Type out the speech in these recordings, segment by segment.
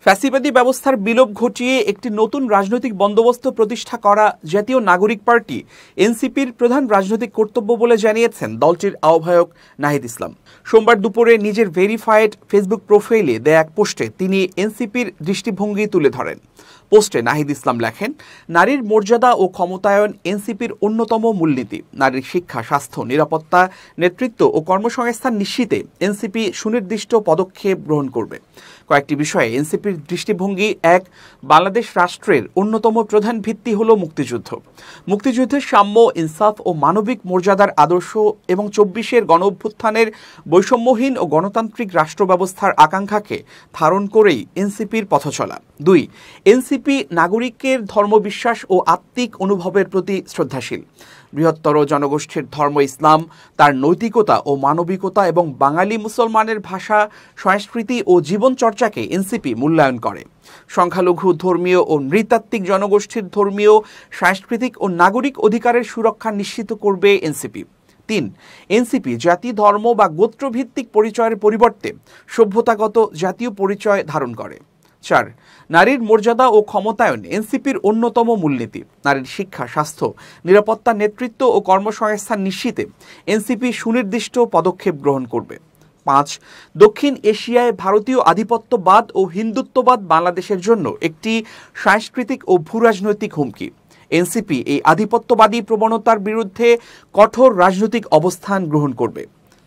ফ্যাসিবাদী ব্যবস্থার বিলোপ ঘটিয়ে একটি নতুন রাজনৈতিক বন্দোবস্ত প্রতিষ্ঠা করা জাতীয় নাগরিক পার্টি এনসিপির প্রধান রাজনৈতিক কর্তব্য বলে জানিয়েছেন দলটির আহ্বায়ক নাহিদ ইসলাম। সোমবার দুপুরে নিজের ভেরিফাইড ফেসবুক প্রোফাইলে দেয়া এক পোস্টে তিনি এনসিপির দৃষ্টিভঙ্গি তুলে ধরেন। পোস্টে নাহিদ ইসলাম লেখেন, নারীর মর্যাদা ও ক্ষমতায়ন এনসিপির অন্যতম মূলনীতি। নারীর শিক্ষা, স্বাস্থ্য, নিরাপত্তা, নেতৃত্ব ও কর্মসংস্থান নিশ্চিতে এনসিপি সুনির্দিষ্ট পদক্ষেপ গ্রহণ করবে। কয়েকটি বিষয়ে এনসিপির দৃষ্টিভঙ্গি: এক, বাংলাদেশ রাষ্ট্রের অন্যতম প্রধান ভিত্তি হল মুক্তিযুদ্ধ। মুক্তিযুদ্ধের সাম্য, ইনসাফ ও মানবিক মর্যাদার আদর্শ এবং ২৪-এর গণঅভ্যুত্থানের বৈষম্যহীন ও গণতান্ত্রিক রাষ্ট্র ব্যবস্থার আকাঙ্ক্ষাকে ধারণ করেই এনসিপির পথচলা। ২, এনসিপি নাগরিকের ধর্মবিশ্বাস ও আত্মিক অনুভবের প্রতি শ্রদ্ধাশীল। বৃহত্তর জনগোষ্ঠীর ধর্ম ইসলাম, তার নৈতিকতা ও মানবিকতা এবং বাঙালি মুসলমানের ভাষা, সংস্কৃতি ও জীবনচর্চাকে এনসিপি মূল্যায়ন করে। সংখ্যালঘু, ধর্মীয় ও নৃতাত্ত্বিক জনগোষ্ঠীর ধর্মীয়, সাংস্কৃতিক ও নাগরিক অধিকারের সুরক্ষা নিশ্চিত করবে এনসিপি। ৩, এনসিপি জাতি, ধর্ম বা গোত্রভিত্তিক পরিচয়ের পরিবর্তে সভ্যতাগত জাতীয় পরিচয় ধারণ করে। ৪, নারীর মর্যাদা ও ক্ষমতায়ন এনসিপির অন্যতম মূলনীতি। নারীর শিক্ষা, স্বাস্থ্য, নিরাপত্তা, নেতৃত্ব ও কর্মসংস্থান নিশ্চিতে এনসিপি সুনির্দিষ্ট পদক্ষেপ গ্রহণ করবে। ৫, দক্ষিণ এশিয়ায় ভারতীয় আধিপত্যবাদ ও হিন্দুত্ববাদ বাংলাদেশের জন্য একটি সাংস্কৃতিক ও ভূরাজনৈতিক হুমকি। এনসিপি এই আধিপত্যবাদী প্রবণতার বিরুদ্ধে কঠোর রাজনৈতিক অবস্থান গ্রহণ করবে।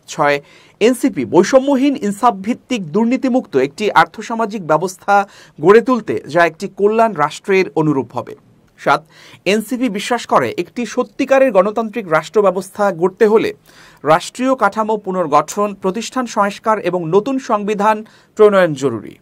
৬, এনসিপি বৈষম্যহীন, ইনসাফভিত্তিক, দুর্নীতিমুক্ত একটি আর্থসামাজিক ব্যবস্থা গড়ে তুলতে যা একটি কল্যাণ রাষ্ট্রের অনুরূপ হবে। ৭, এনসিপি বিশ্বাস করে একটি সত্যিকারের গণতান্ত্রিক রাষ্ট্র ব্যবস্থা গড়তে হলে রাষ্ট্রীয় কাঠামো পুনর্গঠন, প্রতিষ্ঠান সংস্কার এবং নতুন সংবিধান প্রণয়ন জরুরি।